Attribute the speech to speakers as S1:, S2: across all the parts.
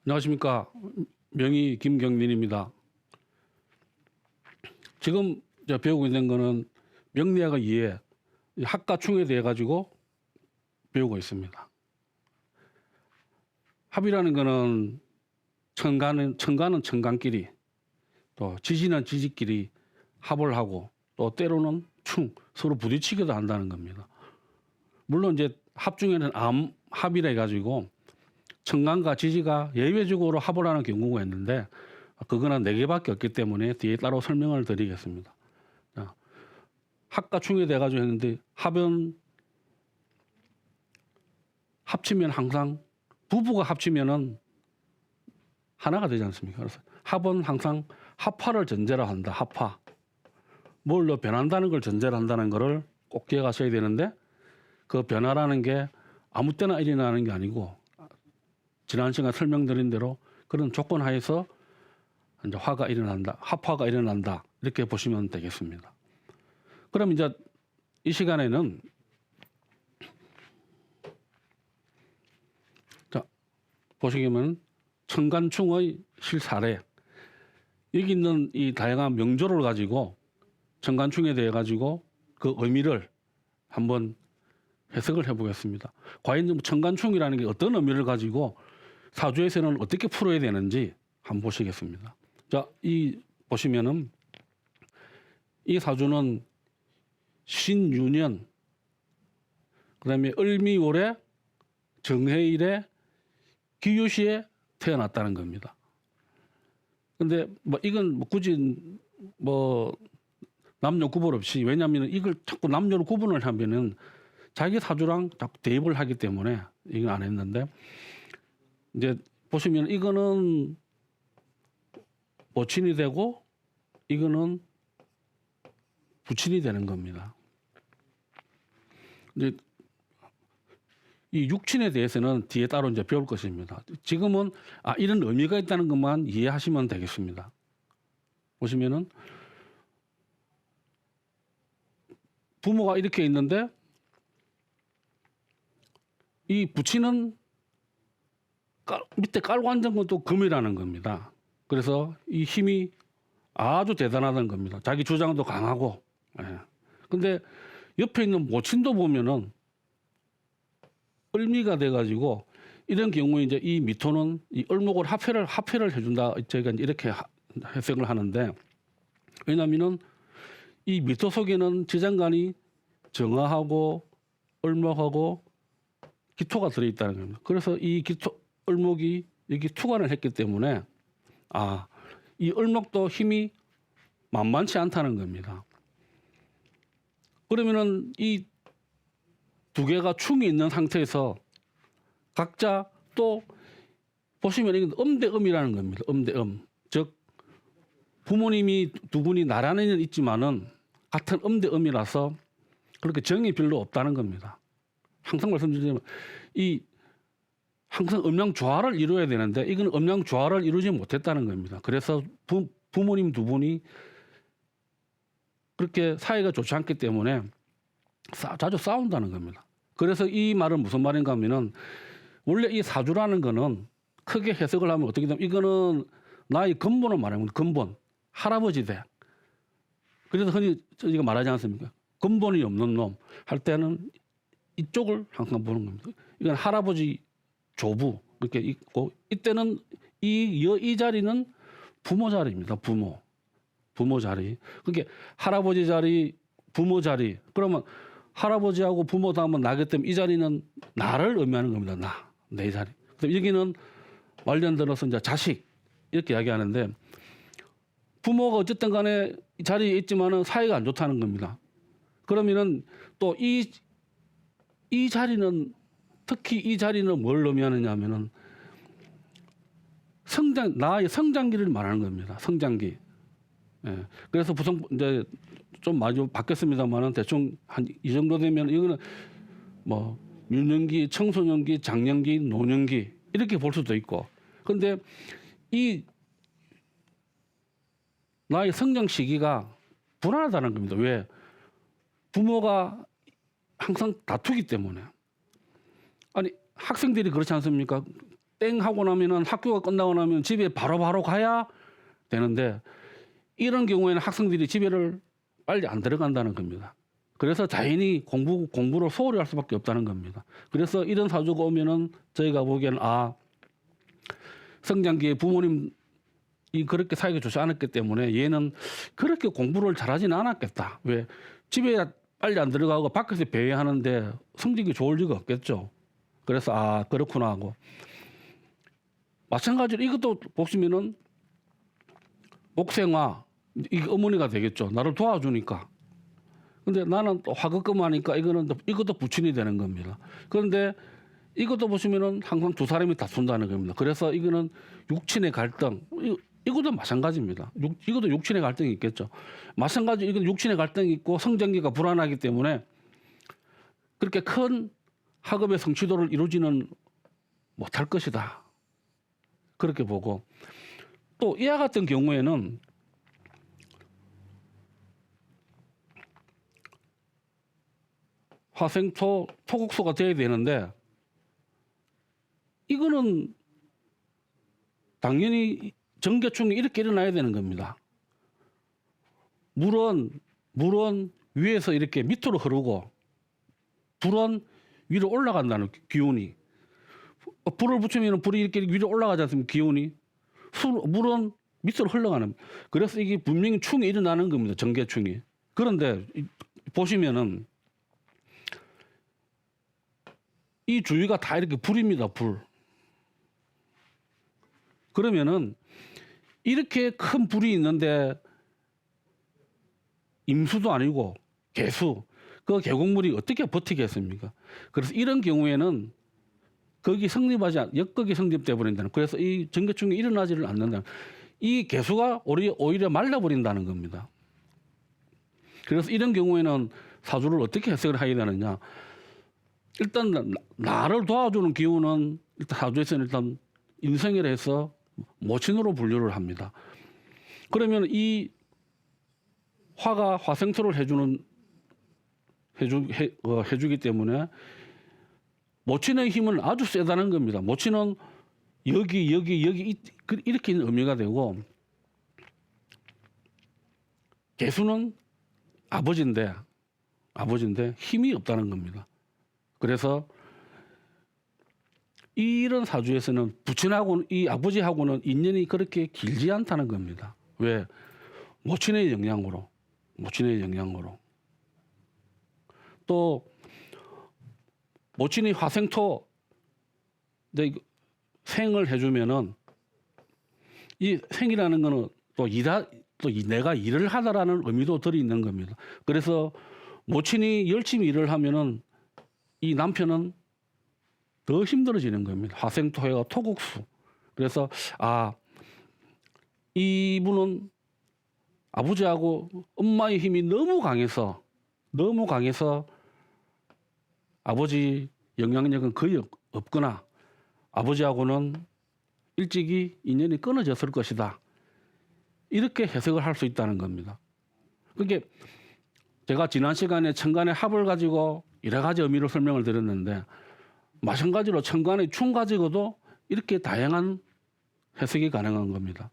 S1: 안녕하십니까. 명의 김경민입니다. 지금 제가 배우고 있는 거는 명리학의 이해, 합가충에 대해 가지고 배우고 있습니다. 합이라는 거는 천간은 천간끼리, 또 지지는 지지끼리 합을 하고, 또 때로는 서로 부딪히기도 한다는 겁니다. 물론 이제 합 중에는 암합이라 해가지고 천간과 지지가 예외적으로 합을 하는 경우가 있는데, 그거는 4개밖에 없기 때문에 뒤에 따로 설명을 드리겠습니다. 자, 합과 충에 대해 가지고 했는데, 합은 합치면 항상 부부가 합치면은 하나가 되지 않습니까? 그래서 합은 항상 합화를 전제로 한다. 합화. 뭘로 변한다는 걸 전제로 한다는 거를 꼭 기억하셔야 되는데, 그 변화라는 게 아무 때나 일어나는 게 아니고 지난 시간 설명드린 대로 그런 조건 하에서 이제 화가 일어난다, 합화가 일어난다, 이렇게 보시면 되겠습니다. 그럼 이제 이 시간에는 자, 보시면 천간충의 실사례, 여기 있는 이 다양한 명조를 가지고 천간충에 대해 가지고 그 의미를 한번 해석을 해보겠습니다. 과연 천간충이라는 게 어떤 의미를 가지고 사주에서는 어떻게 풀어야 되는지 한번 보시겠습니다. 자, 이 보시면은 이 사주는 신유년, 그다음에 을미월에 정해일에 기유시에 태어났다는 겁니다. 근데 뭐 이건 굳이 남녀 구분 없이, 왜냐하면 이걸 자꾸 남녀로 구분을 하면은 자기 사주랑 자꾸 대입을 하기 때문에 이건 안 했는데, 이제 보시면 이거는 모친이 되고 이거는 부친이 되는 겁니다. 이제 이 육친에 대해서는 뒤에 따로 이제 배울 것입니다. 지금은 이런 의미가 있다는 것만 이해하시면 되겠습니다. 보시면은 부모가 이렇게 있는데 이 부친은 밑에 깔고 앉은 것도 금이라는 겁니다. 그래서 이 힘이 아주 대단하다는 겁니다. 자기 주장도 강하고. 예. 근데 옆에 있는 모친도 보면은 을미가 돼가지고, 이런 경우에 이제 이 미토는 이 을목을 합해를 해준다. 제가 이렇게 해석을 하는데, 왜냐면은 이 미토 속에는 지장간이 정화하고 을목하고 기토가 들어있다는 겁니다. 그래서 이 을목이 여기 투관을 했기 때문에 이 을목도 힘이 만만치 않다는 겁니다. 그러면은 이 두 개가 충이 있는 상태에서 각자 또 보시면 이건 음대음이라는 겁니다. 음대음. 즉 부모님이 두 분이 나란히는 있지만은 같은 음대음이라서 그렇게 정이 별로 없다는 겁니다. 항상 말씀드리지만 항상 음양조화를 이루어야 되는데 이건 음양조화를 이루지 못했다는 겁니다. 그래서 부모님 두 분이 그렇게 사이가 좋지 않기 때문에 자주 싸운다는 겁니다. 그래서 이 말은 무슨 말인가 하면은, 원래 이 사주라는 거는 크게 해석을 하면 어떻게 되면 이거는 나의 근본을 말하면 근본, 할아버지 돼. 그래서 흔히 저희가 말하지 않습니까? 근본이 없는 놈 할 때는 이쪽을 항상 보는 겁니다. 이건 할아버지 조부 이렇게 있고, 이때는 이 자리는 부모 자리입니다. 부모 자리. 그게 할아버지 자리, 부모 자리. 그러면 할아버지하고 부모 다음은 나기 때문에 이 자리는 나를 의미하는 겁니다. 내 자리. 그래서 여기는 말년 들어서 이제 자식 이렇게 이야기하는데, 부모가 어쨌든 간에 이 자리에 있지만은 사이가 안 좋다는 겁니다. 그러면은 또 이 자리는, 특히 이 자리는 뭘 의미하느냐 하면은 나의 성장기를 말하는 겁니다. 성장기. 예. 그래서 이제 좀 많이 바뀌었습니다만은 대충 한 이 정도 되면 이거는 뭐 유년기, 청소년기, 장년기, 노년기 이렇게 볼 수도 있고. 근데 이 나의 성장 시기가 불안하다는 겁니다. 왜? 부모가 항상 다투기 때문에. 아니 학생들이 그렇지 않습니까? 땡 하고 나면은 학교가 끝나고 나면 집에 바로바로 가야 되는데 이런 경우에는 학생들이 집에를 빨리 안 들어간다는 겁니다. 그래서 자연히 공부를 소홀히 할 수밖에 없다는 겁니다. 그래서 이런 사주가 오면은 저희가 보기에는 성장기에 부모님이 그렇게 사이가 좋지 않았기 때문에 얘는 그렇게 공부를 잘하지는 않았겠다. 왜? 집에 빨리 안 들어가고 밖에서 배회하는데 성적이 좋을 리가 없겠죠. 그래서 그렇구나 하고. 마찬가지로 이것도 보시면은 목생화, 이게 어머니가 되겠죠. 나를 도와주니까. 근데 나는 또 화급금하니까 이것도 부친이 되는 겁니다. 그런데 이것도 보시면은 항상 두 사람이 다툰다는 겁니다. 그래서 이거는 육친의 갈등, 이것도 마찬가지입니다. 이것도 육친의 갈등이 있겠죠. 마찬가지로 이건 육친의 갈등이 있고 성장기가 불안하기 때문에 그렇게 큰 학업의 성취도를 이루지는 못할 것이다. 그렇게 보고 또 이와 같은 경우에는 화생토, 토국수가 돼야 되는데 이거는 당연히 정계충이 이렇게 일어나야 되는 겁니다. 물은 위에서 이렇게 밑으로 흐르고 불은 위로 올라간다는 기운이. 불을 붙이면 불이 이렇게 위로 올라가지 않습니까? 기운이. 물은 밑으로 흘러가는. 그래서 이게 분명히 충이 일어나는 겁니다. 정계충이. 그런데 보시면은 이 주위가 다 이렇게 불입니다. 불. 그러면은 이렇게 큰 불이 있는데 임수도 아니고 개수, 그 계곡물이 어떻게 버티겠습니까? 그래서 이런 경우에는 거기 역극이 성립돼 버린다는. 그래서 이 정계충이 일어나지를 않는다. 이 개수가 오히려 말라버린다는 겁니다. 그래서 이런 경우에는 사주를 어떻게 해석을 해야 되느냐? 일단 나를 도와주는 기운은 일단 사주에서는 일단 인성이라 해서 모친으로 분류를 합니다. 그러면 이 화가 화생토를 해주기 때문에 모친의 힘은 아주 세다는 겁니다. 모친은 여기 이렇게 있는 의미가 되고 개수는 아버지인데 힘이 없다는 겁니다. 그래서 이런 사주에서는 부친하고는 이 아버지하고는 인연이 그렇게 길지 않다는 겁니다. 왜? 모친의 영향으로. 또 모친이 화생토 생을 해주면은 이 생이라는 거는 또 내가 일을 하다라는 의미도 들어 있는 겁니다. 그래서 모친이 열심히 일을 하면은 이 남편은 더 힘들어지는 겁니다. 화생토해가 토국수. 그래서 이분은 아버지하고 엄마의 힘이 너무 강해서 아버지 영향력은 거의 없거나 아버지하고는 일찍이 인연이 끊어졌을 것이다. 이렇게 해석을 할 수 있다는 겁니다. 그게 제가 지난 시간에 천간의 합을 가지고 여러 가지 의미로 설명을 드렸는데 마찬가지로 천간의 충 가지고도 이렇게 다양한 해석이 가능한 겁니다.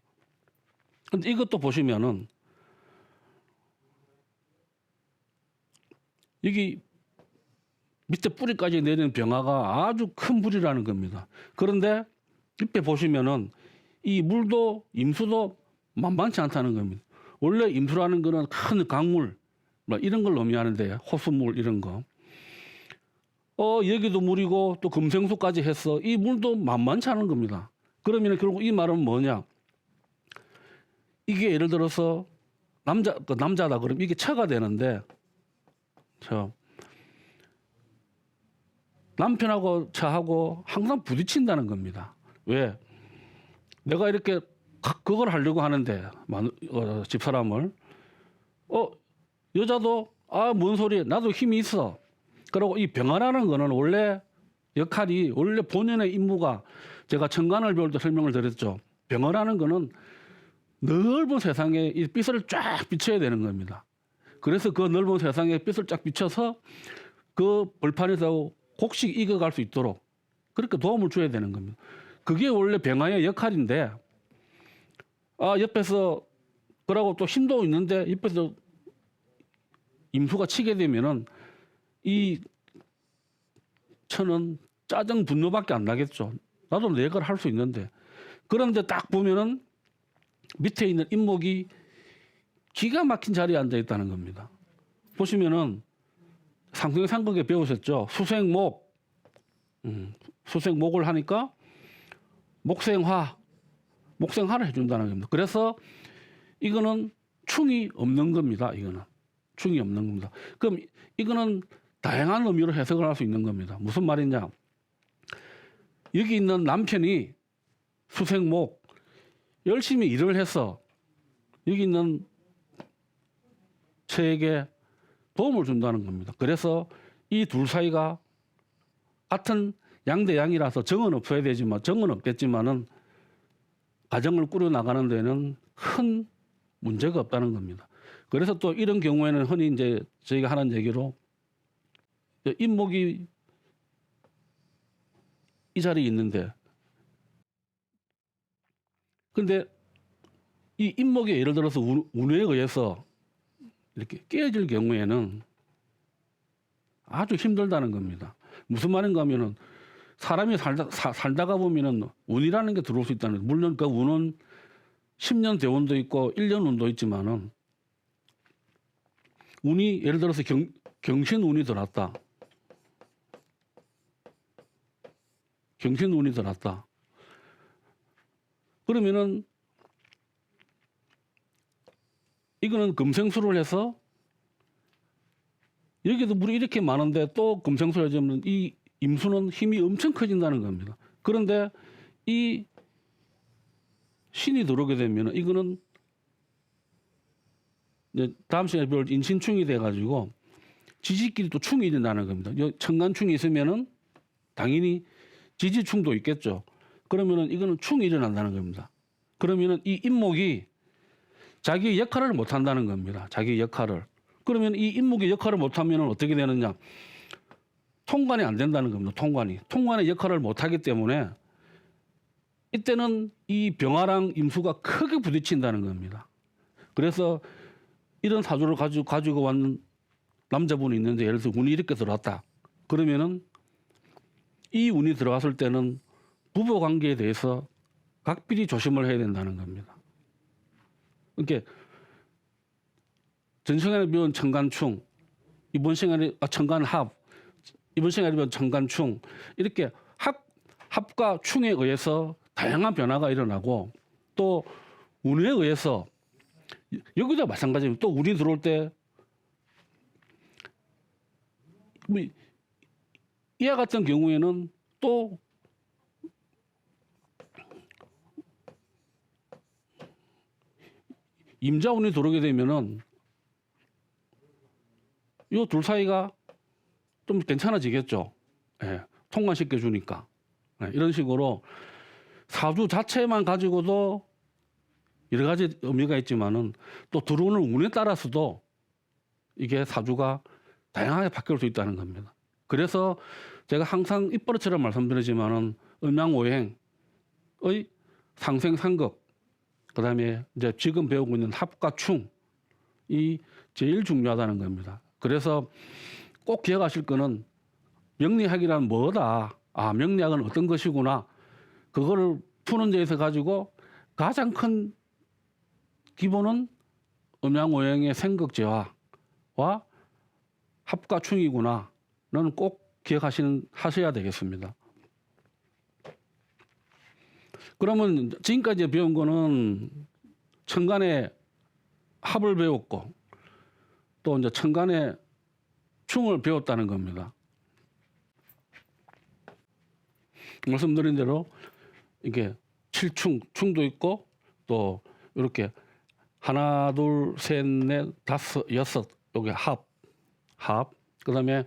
S1: 근데 이것도 보시면은 여기 밑에 뿌리까지 내리는 병화가 아주 큰 불이라는 겁니다. 그런데 옆에 보시면은 이 물도 임수도 만만치 않다는 겁니다. 원래 임수라는 거는 큰 강물 이런 걸 의미하는데 호수물 이런 거. 여기도 물이고 또 금생수까지 해서 이 물도 만만치 않은 겁니다. 그러면 결국 이 말은 뭐냐? 이게 예를 들어서 남자다 그러면 이게 처가 되는데 남편하고 처하고 항상 부딪힌다는 겁니다. 왜? 내가 이렇게 그걸 하려고 하는데 집사람을 여자도 뭔 소리야? 나도 힘이 있어. 그리고 이 병화라는 거는 원래 본연의 임무가 제가 천간을 배울 때 설명을 드렸죠. 병화라는 거는 넓은 세상에 이 빛을 쫙 비춰야 되는 겁니다. 그래서 그 넓은 세상에 빛을 쫙 비춰서 그 벌판에서 곡식 익어갈 수 있도록 그렇게 도움을 줘야 되는 겁니다. 그게 원래 병화의 역할인데 옆에서 그러고 또 힘도 있는데 옆에서 임수가 치게 되면은 이 천은 짜증 분노밖에 안 나겠죠. 나도 내 걸 할 수 있는데. 그런데 딱 보면은 밑에 있는 임목이 기가 막힌 자리에 앉아 있다는 겁니다. 보시면은 상승의 상극에 배우셨죠. 수생목. 수생목을 하니까 목생화를 해준다는 겁니다. 그래서 이거는 충이 없는 겁니다. 이거는 충이 없는 겁니다. 그럼 이거는 다양한 의미로 해석을 할 수 있는 겁니다. 무슨 말이냐? 여기 있는 남편이 수생목 열심히 일을 해서 여기 있는 처에게 도움을 준다는 겁니다. 그래서 이 둘 사이가 같은 양대양이라서 정은 없어야 되지만 정은 없겠지만은 가정을 꾸려 나가는 데는 큰 문제가 없다는 겁니다. 그래서 또 이런 경우에는 흔히 이제 저희가 하는 얘기로 임목이 이 자리에 있는데 근데 이 임목이 예를 들어서 운에 의해서 이렇게 깨어질 경우에는 아주 힘들다는 겁니다. 무슨 말인가 하면은 사람이 살다가 보면은 운이라는 게 들어올 수 있다는 거예요. 물론 그 운은 10년 대운도 있고 1년 운도 있지만은 운이 예를 들어서 경신 운이 들어왔다. 경신 운이 들어왔다. 그러면은 이거는 금생수를 해서 여기도 물이 이렇게 많은데 또 금생수를 해주면 이 임수는 힘이 엄청 커진다는 겁니다. 그런데 이 신이 들어오게 되면 이거는 이제 다음 시간에 배울 인신충이 돼가지고 지지끼리 또 충이 일어나는 겁니다. 천간충이 있으면은 당연히 지지충도 있겠죠. 그러면은 이거는 충이 일어난다는 겁니다. 그러면은 이 임목이 자기 역할을 못 한다는 겁니다. 자기 역할을. 그러면 이 임목의 역할을 못 하면 어떻게 되느냐? 통관이 안 된다는 겁니다. 통관의 역할을 못 하기 때문에 이때는 이 병화랑 임수가 크게 부딪힌다는 겁니다. 그래서 이런 사주를 가지고 왔는 남자분이 있는데 예를 들어서 운이 이렇게 들어왔다. 그러면은 이 운이 들어왔을 때는 부부 관계에 대해서 각별히 조심을 해야 된다는 겁니다. 그러니까 전 시간에 배운 천간충, 이번 시간에 천간합, 이번 시간에 배운 천간충 이렇게 합과 충에 의해서 다양한 변화가 일어나고 또 운에 의해서 여기도 마찬가지입니다. 또 운이 들어올 때 이와 같은 경우에는 또 임자운이 들어오게 되면은 이 둘 사이가 좀 괜찮아지겠죠. 예, 통관시켜 주니까. 예, 이런 식으로 사주 자체만 가지고도 여러 가지 의미가 있지만은 또 들어오는 운에 따라서도 이게 사주가 다양하게 바뀔 수 있다는 겁니다. 그래서 제가 항상 입버릇처럼 말씀드리지만은 음양오행의 상생상극, 그다음에 이제 지금 배우고 있는 합과 충이 제일 중요하다는 겁니다. 그래서 꼭 기억하실 거는 명리학이란 뭐다. 명리학은 어떤 것이구나. 그거를 푸는 데에서 가지고 가장 큰 기본은 음양오행의 생극재화와 합과 충이구나는 꼭 하셔야 되겠습니다. 그러면 지금까지 배운 거는 천간의 합을 배웠고 또 이제 천간의 충을 배웠다는 겁니다. 말씀드린 대로 이게 충도 있고 또 이렇게 하나, 둘, 셋, 넷, 다섯, 여섯 여기 합. 그다음에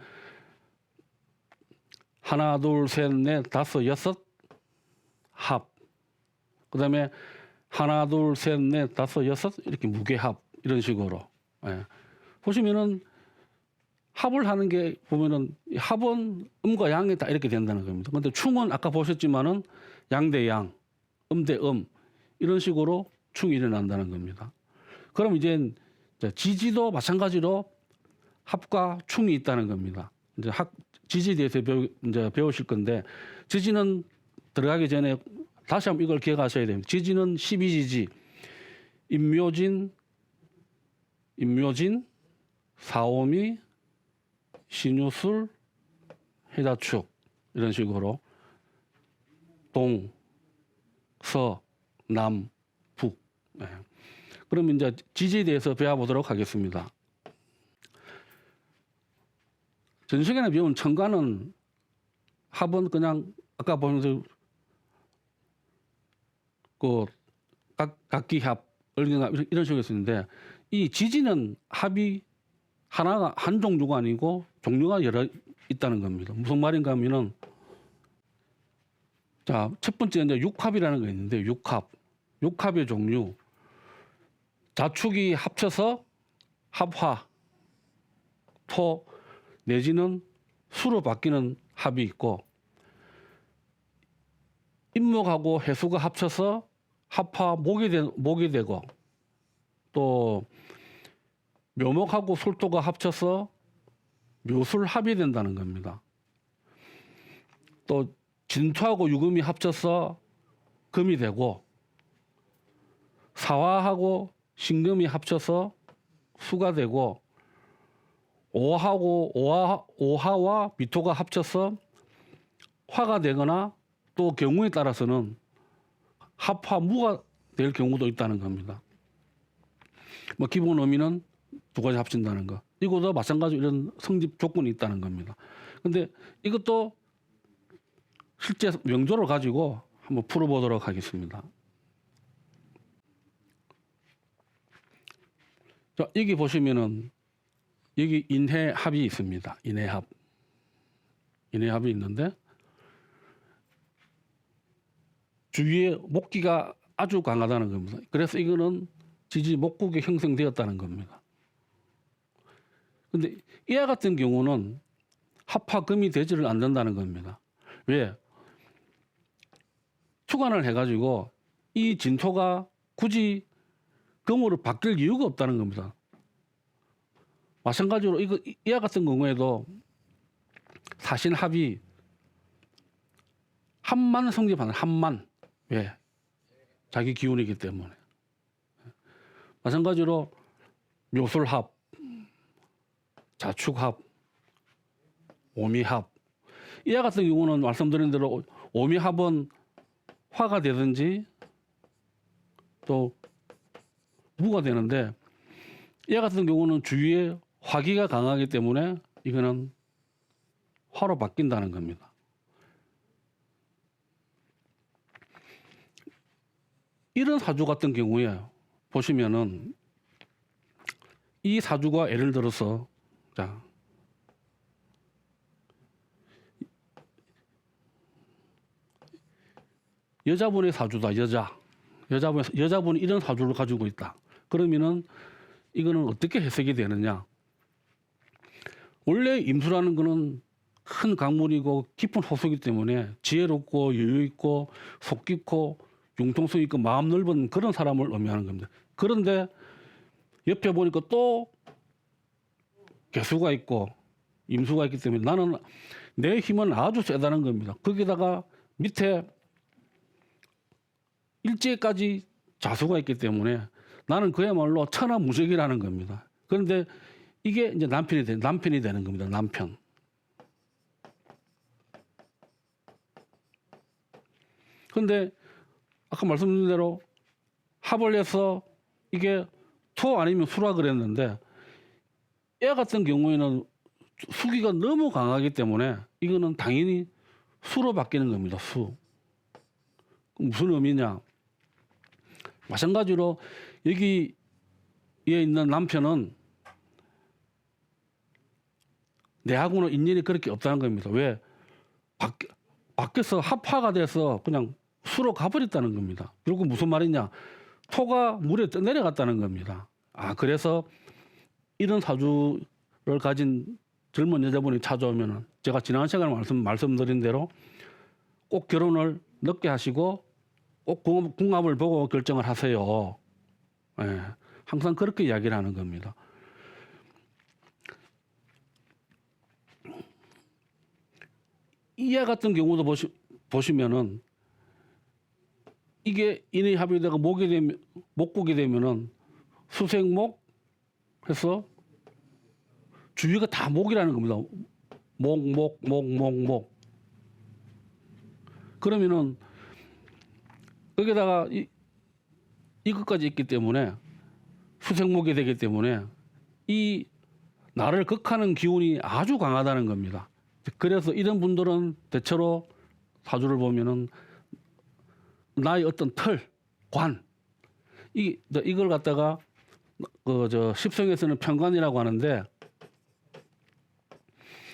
S1: 하나, 둘, 셋, 넷, 다섯, 여섯 합. 그다음에 하나, 둘, 셋, 넷, 다섯, 여섯 이렇게 무게합 이런 식으로. 예. 보시면은 합을 하는 게 보면은 합은 음과 양이 다 이렇게 된다는 겁니다. 근데 충은 아까 보셨지만은 양 대 양, 음 대 이런 식으로 충이 일어난다는 겁니다. 그럼 이제 지지도 마찬가지로 합과 충이 있다는 겁니다. 이제 지지에 대해서 이제 배우실 건데, 지지는 들어가기 전에 다시 한번 이걸 기억하셔야 됩니다. 지지는 12지지, 임묘진, 사오미, 신유술, 해자축 이런 식으로 동, 서, 남, 북. 네. 그럼 이제 지지에 대해서 배워보도록 하겠습니다. 전시경에 배운 천간은 합은 그냥 아까 보면서 그 각기합, 을경합 이런 식으로 했었는데, 이 지지는 합이 하나가 한 종류가 아니고 종류가 여러 있다는 겁니다. 무슨 말인가 하면은, 자, 첫 번째 이제 육합이라는 게 있는데, 육합의 종류, 자축이 합쳐서 합화, 토 내지는 수로 바뀌는 합이 있고, 임목하고 해수가 합쳐서 합화 목이 되고, 또 묘목하고 술토가 합쳐서 묘술합이 된다는 겁니다. 또 진토하고 유금이 합쳐서 금이 되고, 사화하고 신금이 합쳐서 수가 되고, 오화와 미토가 합쳐서 화가 되거나, 또 경우에 따라서는 합화무가 될 경우도 있다는 겁니다. 뭐 기본 의미는 두 가지 합친다는 거. 이것도 마찬가지로 이런 성립 조건이 있다는 겁니다. 근데 이것도 실제 명조를 가지고 한번 풀어보도록 하겠습니다. 자, 여기 보시면은 여기 인해합이 있습니다. 인해합이 있는데, 주위에 목기가 아주 강하다는 겁니다. 그래서 이거는 지지 목국이 형성되었다는 겁니다. 근데 이와 같은 경우는 합화금이 되지를 않는다는 겁니다. 왜? 투관을 해가지고 이 진토가 굳이 금으로 바뀔 이유가 없다는 겁니다. 마찬가지로 이와 같은 경우에도 사신합이 합만 성립하는, 합만. 왜? 자기 기운이기 때문에. 마찬가지로 묘술합, 자축합, 오미합. 이와 같은 경우는 말씀드린 대로 오미합은 화가 되든지 또 무가 되는데, 이와 같은 경우는 주위에 화기가 강하기 때문에 이거는 화로 바뀐다는 겁니다. 이런 사주 같은 경우에 보시면은 이 사주가 예를 들어서, 자, 여자분의 사주다. 여자분이 이런 사주를 가지고 있다. 그러면은 이거는 어떻게 해석이 되느냐? 원래 임수라는 거는 큰 강물이고 깊은 호수이기 때문에 지혜롭고 여유 있고 속 깊고 융통성 있고 마음 넓은 그런 사람을 의미하는 겁니다. 그런데 옆에 보니까 또 개수가 있고 임수가 있기 때문에 나는 내 힘은 아주 세다는 겁니다. 거기다가 밑에 일제까지 자수가 있기 때문에 나는 그야말로 천하무적이라는 겁니다. 그런데 이게 이제 남편이 되는 겁니다. 남편. 그런데 아까 말씀드린 대로 합을 해서 이게 토 아니면 수라 그랬는데, 애 같은 경우에는 수기가 너무 강하기 때문에 이거는 당연히 수로 바뀌는 겁니다. 수. 무슨 의미냐? 마찬가지로 여기에 있는 남편은 내하고는 인연이 그렇게 없다는 겁니다. 왜? 밖에서 합화가 돼서 그냥 수로 가버렸다는 겁니다. 그리고 무슨 말이냐? 토가 물에 내려갔다는 겁니다. 그래서 이런 사주를 가진 젊은 여자분이 찾아오면은 제가 지난 시간에 말씀드린 대로 꼭 결혼을 늦게 하시고 꼭 궁합을 보고 결정을 하세요. 예, 항상 그렇게 이야기를 하는 겁니다. 이와 같은 경우도 보시면은 이게 인의 합의되가 목국이 되면은 수생목 해서 주위가 다 목이라는 겁니다. 목. 그러면은 거기다가 이것까지 있기 때문에 수생목이 되기 때문에 이 나를 극하는 기운이 아주 강하다는 겁니다. 그래서 이런 분들은 대체로 사주를 보면은 나의 어떤 틀, 관, 이걸 갖다가 십성에서는 편관이라고 하는데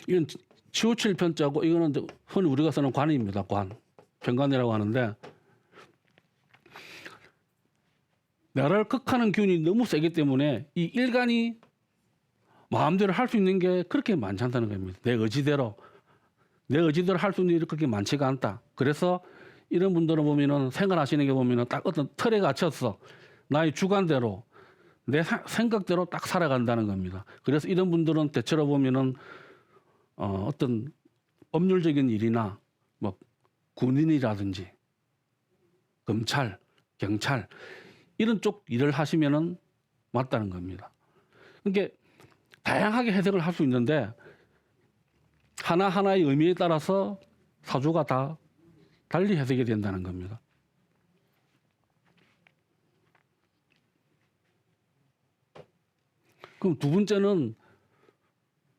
S1: 이건 치우칠 편자고 이거는 흔히 우리가 쓰는 관입니다. 관, 편관이라고 하는데 나를 극하는 기운이 너무 세기 때문에 이 일간이 마음대로 할 수 있는 게 그렇게 많지 않다는 겁니다. 내 의지대로 할 수 있는 일이 그렇게 많지가 않다. 그래서 이런 분들을 보면은 생활하시는 게 보면은 딱 어떤 틀에 갇혀서 나의 주관대로 내 생각대로 딱 살아간다는 겁니다. 그래서 이런 분들은 대체로 보면은 어떤 법률적인 일이나 뭐 군인이라든지 검찰, 경찰 이런 쪽 일을 하시면은 맞다는 겁니다. 그러니까 다양하게 해석을 할 수 있는데 하나하나의 의미에 따라서 사주가 다 달리 해석이 된다는 겁니다. 그럼 두 번째는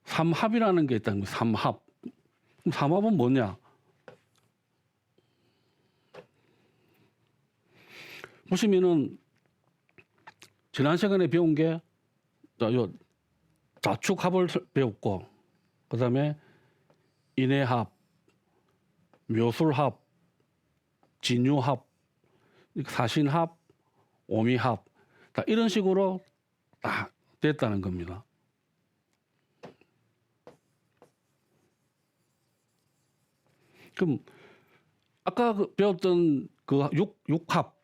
S1: 삼합이라는 게 있다는 거예요. 삼합. 그럼 삼합은 뭐냐? 보시면은 지난 시간에 배운 게 자축합을 배웠고 그다음에 인해합, 묘술합, 진유합, 사신합, 오미합 다 이런 식으로 다 됐다는 겁니다. 그럼 아까 배웠던 그 육합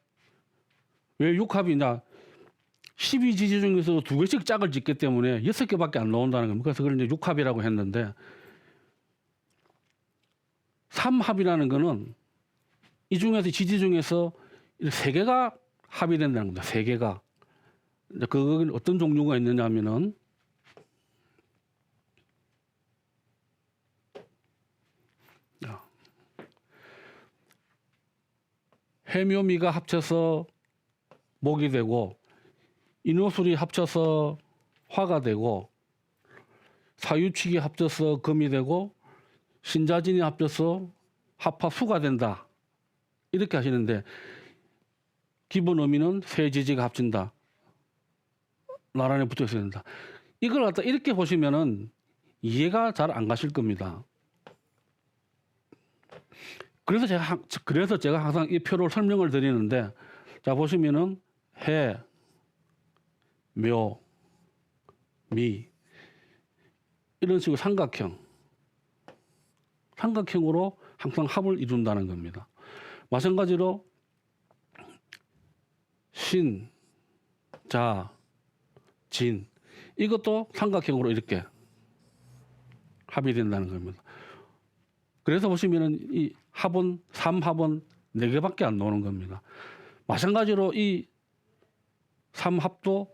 S1: 왜 육합이냐? 12지지 중에서 2개씩 짝을 짓기 때문에 6개밖에 안 나온다는 겁니다. 그래서 그걸 이제 육합이라고 했는데 삼합이라는 거는 이 중에서 지지 중에서 3개가 합이 된다는 겁니다. 3개가. 그건 어떤 종류가 있느냐 하면은 해묘미가 합쳐서 목이 되고 인호술이 합쳐서 화가 되고 사유축이 합쳐서 금이 되고 신자진이 합쳐서 합화수가 된다. 이렇게 하시는데 기본 의미는 세 지지가 합친다. 나란히 붙어 있어야 된다. 이걸 갖다 이렇게 보시면은 이해가 잘 안 가실 겁니다. 그래서 제가 항상 이 표를 설명을 드리는데 자 보시면은 해, 묘, 미 이런 식으로 삼각형으로 항상 합을 이룬다는 겁니다. 마찬가지로 신, 자, 진 이것도 삼각형으로 이렇게 합이 된다는 겁니다. 그래서 보시면은 이 합은 삼합은 4개밖에 안 나오는 겁니다. 마찬가지로 이 삼합도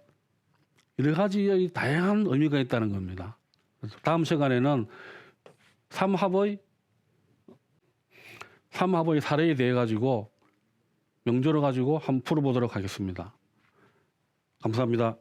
S1: 여러 가지의 다양한 의미가 있다는 겁니다. 그래서 다음 시간에는 삼합의 사례에 대해 가지고 명조를 가지고 한번 풀어보도록 하겠습니다. 감사합니다.